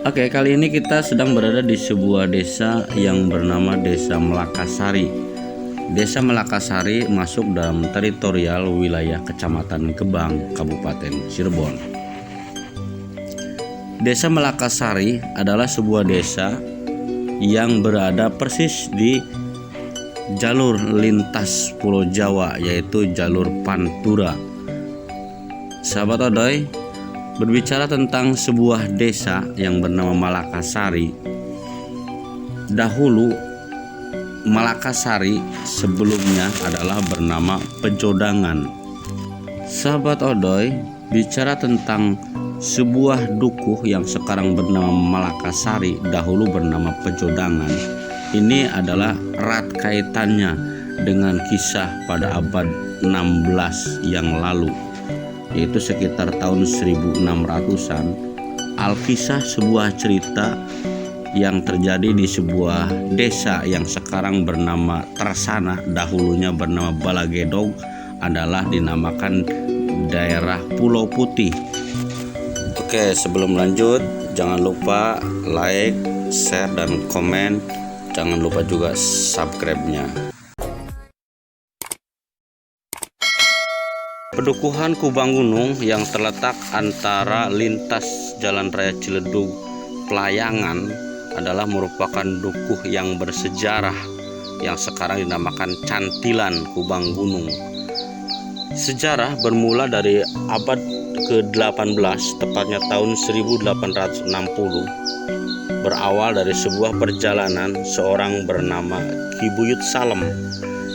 Oke, kali ini kita sedang berada di sebuah desa yang bernama Desa Melakasari. Desa Melakasari masuk dalam teritorial wilayah Kecamatan Gebang, Kabupaten Cirebon. Desa Melakasari adalah sebuah desa yang berada persis di jalur lintas Pulau Jawa, yaitu jalur Pantura. Sahabat Odoy, berbicara tentang sebuah desa yang bernama Melakasari. Dahulu Melakasari sebelumnya adalah bernama Pejodangan. Sahabat Odoy, bicara tentang sebuah dukuh yang sekarang bernama Melakasari, dahulu bernama Pejodangan. Ini adalah erat kaitannya dengan kisah pada abad 16 yang lalu, yaitu sekitar tahun 1600-an. Alkisah sebuah cerita yang terjadi di sebuah desa yang sekarang bernama Tersana, dahulunya bernama Balagedog, adalah dinamakan daerah Pulau Putih. Oke, sebelum lanjut, jangan lupa like, share, dan komen. Jangan lupa juga subscribe-nya. Pedukuhan Kubang Gunung yang terletak antara lintas Jalan Raya Ciledug Pelayangan adalah merupakan dukuh yang bersejarah yang sekarang dinamakan Cantilan Kubang Gunung. Sejarah bermula dari abad ke-18, tepatnya tahun 1860. Berawal dari sebuah perjalanan seorang bernama Ki Buyut Salem.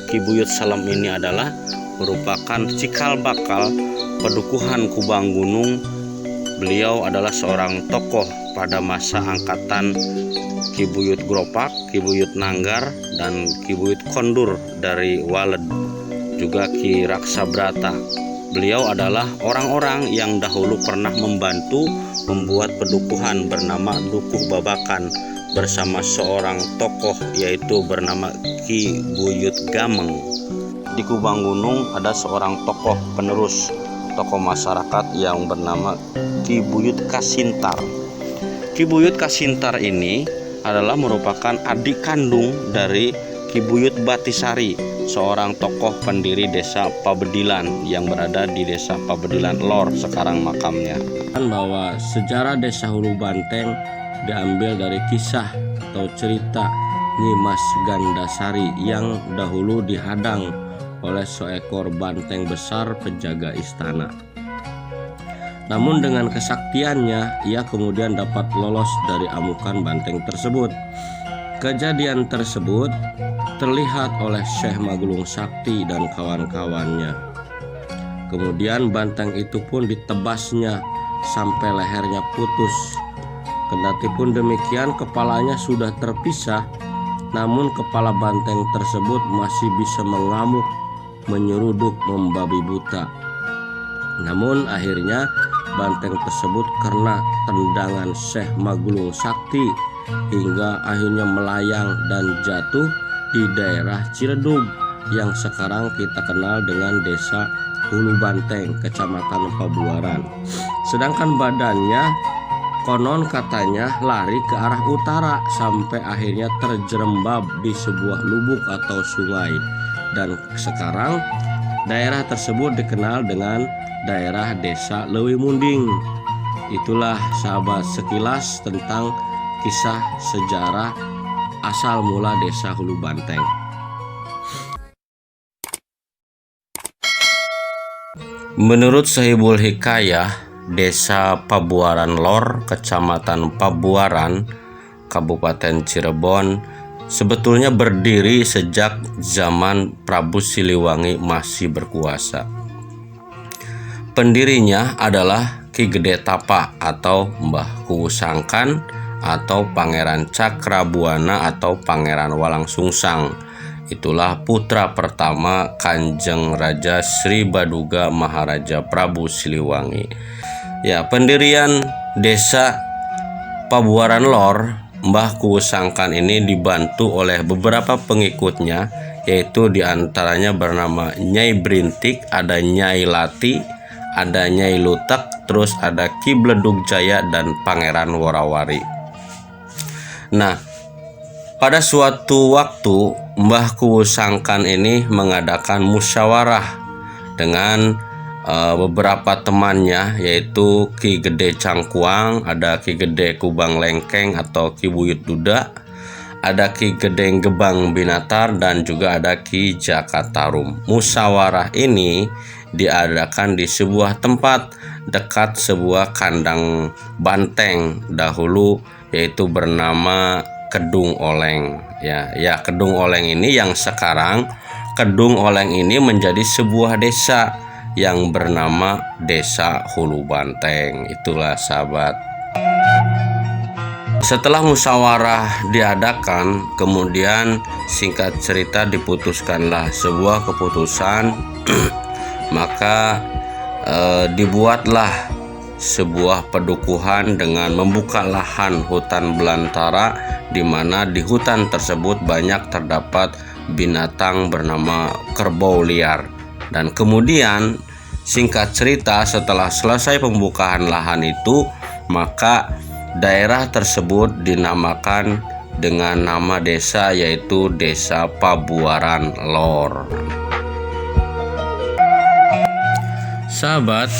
Ki Buyut Salem ini adalah merupakan cikal bakal pedukuhan Kubang Gunung. Beliau adalah seorang tokoh pada masa angkatan Ki Buyut Gropak, Ki Buyut Nanggar, dan Ki Buyut Kondur dari Waled, juga Ki Raksabrata. Beliau adalah orang-orang yang dahulu pernah membantu membuat pedukuhan bernama Dukuh Babakan bersama seorang tokoh yaitu bernama Ki Buyut Gameng. Di Kubang Gunung ada seorang tokoh penerus, tokoh masyarakat yang bernama Ki Buyut Kasintar. Ki Buyut Kasintar ini adalah merupakan adik kandung dari Ki Buyut Batisari, seorang tokoh pendiri desa Pabedilan yang berada di desa Pabedilan Lor, sekarang makamnya. Bahwa sejarah desa Hulu Banteng diambil dari kisah atau cerita Nyimas Gandasari yang dahulu dihadang oleh seekor banteng besar penjaga istana. Namun dengan kesaktiannya, ia kemudian dapat lolos dari amukan banteng tersebut. Kejadian tersebut terlihat oleh Syekh Magulung Sakti dan kawan-kawannya. Kemudian banteng itu pun ditebasnya sampai lehernya putus. Kendati pun demikian, kepalanya sudah terpisah, namun kepala banteng tersebut masih bisa mengamuk, menyeruduk, membabi buta. Namun akhirnya banteng tersebut kena tendangan Syekh Magulung Sakti hingga akhirnya melayang dan jatuh di daerah Ciledug yang sekarang kita kenal dengan desa Hulu Banteng, Kecamatan Pabuaran. Sedangkan badannya konon katanya lari ke arah utara sampai akhirnya terjerembab di sebuah lubuk atau sungai, dan sekarang daerah tersebut dikenal dengan daerah Desa Leuwi Munding. Itulah sahabat sekilas tentang kisah sejarah asal mula desa Hulu Banteng. Menurut Sahibul Hikayah, desa Pabuaran Lor, Kecamatan Pabuaran, Kabupaten Cirebon, sebetulnya berdiri sejak zaman Prabu Siliwangi masih berkuasa. Pendirinya adalah Ki Gede Tapa atau Mbah Kuwu Sangkan atau Pangeran Cakrabuana atau Pangeran Walang Sungsang. Itulah putra pertama Kanjeng Raja Sri Baduga Maharaja Prabu Siliwangi. Ya, pendirian desa Pabuaran Lor, Mbah Kuwu Sangkan ini dibantu oleh beberapa pengikutnya, yaitu diantaranya bernama Nyai Brintik, ada Nyai Lati, ada Nyai Lutek, terus ada Ki Bledug Jaya dan Pangeran Worawari. Nah, pada suatu waktu Mbah Kuwu Sangkan ini mengadakan musyawarah dengan beberapa temannya, yaitu Ki Gede Cangkuang, ada Ki Gede Kubang Lengkeng atau Ki Buyut Duda, ada Ki Gede Gebang Binatar, dan juga ada Ki Jakatarum. Musyawarah ini diadakan di sebuah tempat dekat sebuah kandang banteng dahulu, yaitu bernama Kedung Oleng. Ya, Kedung Oleng ini yang sekarang Kedung Oleng ini menjadi sebuah desa yang bernama Desa Hulu Banteng. Itulah sahabat. Setelah musyawarah diadakan, kemudian singkat cerita diputuskanlah sebuah keputusan. Maka dibuatlah sebuah pedukuhan dengan membuka lahan hutan belantara, di mana di hutan tersebut banyak terdapat binatang bernama kerbau liar. Dan kemudian singkat cerita, setelah selesai pembukaan lahan itu, maka daerah tersebut dinamakan dengan nama desa, yaitu Desa Pabuaran Lor. Sahabat,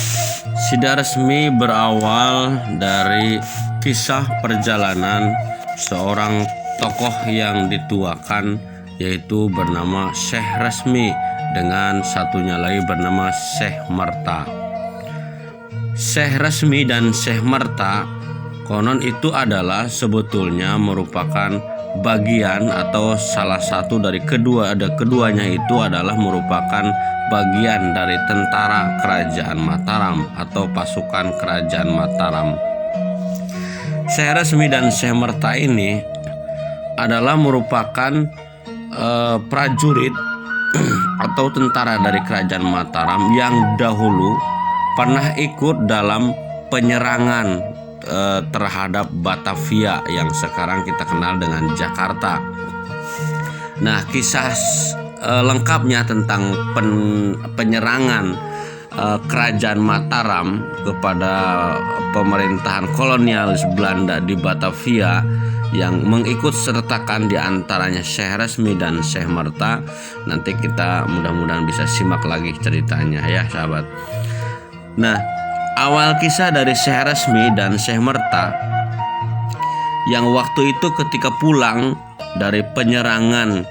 Sidaresmi berawal dari kisah perjalanan seorang tokoh yang dituakan, yaitu bernama Syekh Resmi, dengan satunya lagi bernama Syekh Merta. Syekh Resmi dan Syekh Merta konon itu adalah sebetulnya merupakan bagian atau salah satu dari keduanya itu adalah merupakan bagian dari tentara kerajaan Mataram atau pasukan kerajaan Mataram. Syekh Resmi dan Syekh Merta ini adalah merupakan prajurit atau tentara dari kerajaan Mataram yang dahulu pernah ikut dalam penyerangan terhadap Batavia yang sekarang kita kenal dengan Jakarta. Nah, kisah lengkapnya tentang penyerangan kerajaan Mataram kepada pemerintahan kolonial Belanda di Batavia yang mengikut sertakan diantaranya Syekh Resmi dan Syekh Merta, nanti kita mudah-mudahan bisa simak lagi ceritanya ya sahabat. Nah, awal kisah dari Syekh Resmi dan Syekh Merta yang waktu itu ketika pulang dari penyerangan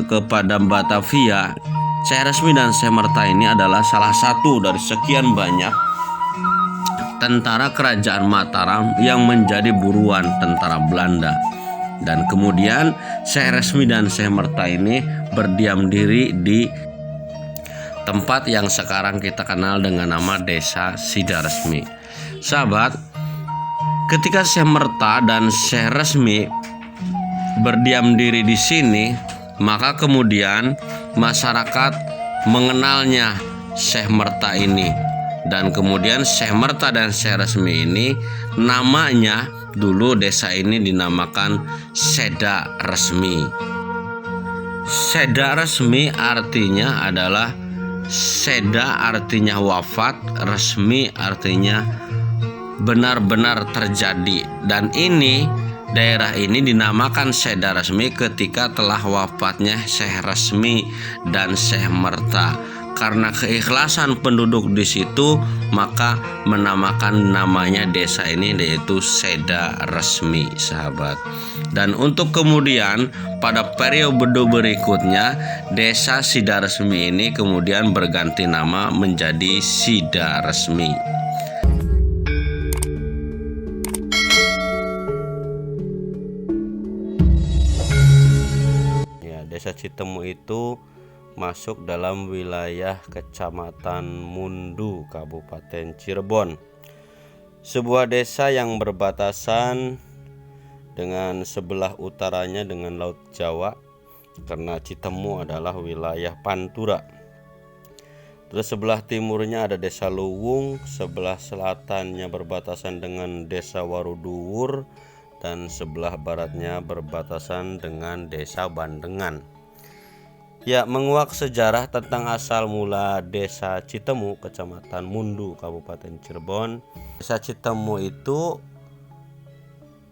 kepada Batavia, Syekh Resmi dan Syekh Merta ini adalah salah satu dari sekian banyak tentara kerajaan Mataram yang menjadi buruan tentara Belanda. Dan kemudian Syekh Resmi dan Syekh Merta ini berdiam diri di tempat yang sekarang kita kenal dengan nama Desa Sidaresmi. Sahabat, ketika Syekh Merta dan Syekh Resmi berdiam diri di sini, maka kemudian masyarakat mengenalnya Syekh Merta ini. Dan kemudian Syekh Merta dan Syekh Resmi ini namanya dulu desa ini dinamakan Seda Resmi. Seda Resmi artinya adalah Seda artinya wafat, Resmi artinya benar-benar terjadi. Dan ini daerah ini dinamakan Seda Resmi ketika telah wafatnya Syekh Resmi dan Syekh Merta. Karena keikhlasan penduduk di situ, maka menamakan namanya desa ini yaitu Seda Resmi, sahabat. Dan untuk kemudian pada periode berikutnya, Desa Sidaresmi ini kemudian berganti nama menjadi Sidaresmi. Ya, Desa Citemu itu masuk dalam wilayah Kecamatan Mundu, Kabupaten Cirebon. Sebuah desa yang berbatasan dengan sebelah utaranya dengan Laut Jawa, karena Citemu adalah wilayah Pantura. Terus sebelah timurnya ada Desa Luwung, sebelah selatannya berbatasan dengan Desa Waruduwur, dan sebelah baratnya berbatasan dengan Desa Bandengan. Ya, menguak sejarah tentang asal mula Desa Citemu, Kecamatan Mundu, Kabupaten Cirebon. Desa Citemu itu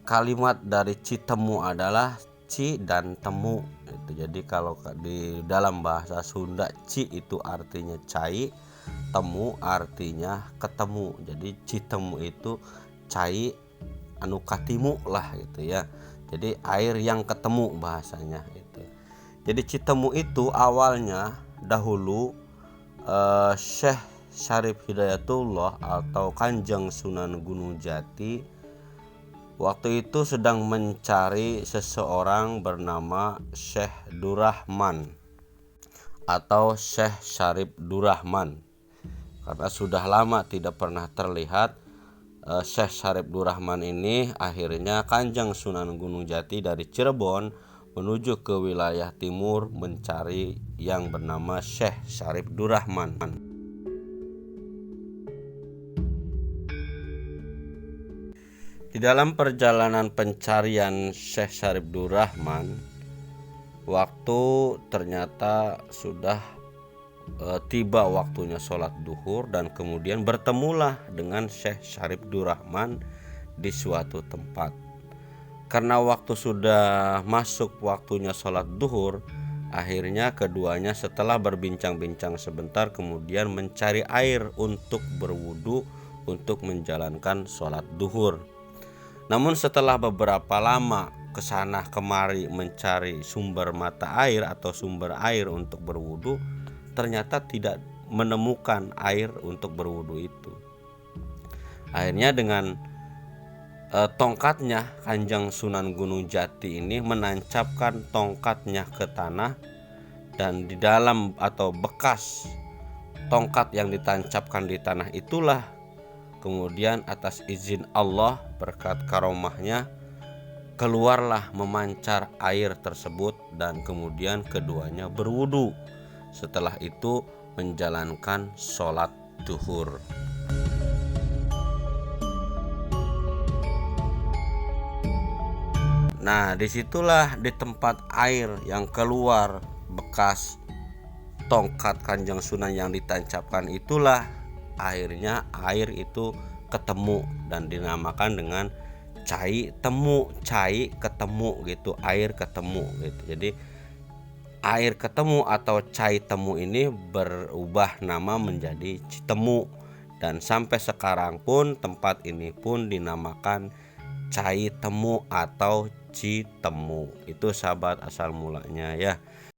kalimat dari Citemu adalah ci dan temu itu. Jadi kalau di dalam bahasa Sunda, ci itu artinya cai, temu artinya ketemu. Jadi Citemu itu cai anu katimu lah gitu ya. Jadi air yang ketemu bahasanya itu. Jadi Citemu itu awalnya dahulu Syekh Syarif Hidayatullah atau Kanjeng Sunan Gunung Jati waktu itu sedang mencari seseorang bernama Syekh Durrahman atau Syekh Syarif Durrahman. Karena sudah lama tidak pernah terlihat Syekh Syarif Durrahman ini, akhirnya Kanjeng Sunan Gunung Jati dari Cirebon menuju ke wilayah timur mencari yang bernama Syekh Syarif Durrahman. Di dalam perjalanan pencarian Syekh Syarif Durrahman, waktu ternyata sudah tiba waktunya sholat duhur, dan kemudian bertemulah dengan Syekh Syarif Durrahman di suatu tempat. Karena waktu sudah masuk waktunya sholat duhur, akhirnya keduanya setelah berbincang-bincang sebentar kemudian mencari air untuk berwudu untuk menjalankan sholat duhur. Namun setelah beberapa lama kesana kemari mencari sumber mata air atau sumber air untuk berwudu, ternyata tidak menemukan air untuk berwudu itu. Akhirnya dengan tongkatnya, Kanjeng Sunan Gunung Jati ini menancapkan tongkatnya ke tanah, dan di dalam atau bekas tongkat yang ditancapkan di tanah itulah kemudian atas izin Allah berkat karomahnya keluarlah memancar air tersebut, dan kemudian keduanya berwudu. Setelah itu menjalankan sholat duhur. Nah, disitulah di tempat air yang keluar bekas tongkat Kanjeng Sunan yang ditancapkan itulah akhirnya air itu ketemu dan dinamakan dengan cai temu, cai ketemu gitu, air ketemu gitu. Jadi air ketemu atau cai temu ini berubah nama menjadi Citemu, dan sampai sekarang pun tempat ini pun dinamakan Cai Temu atau Citemu. Itu sahabat asal mulanya ya.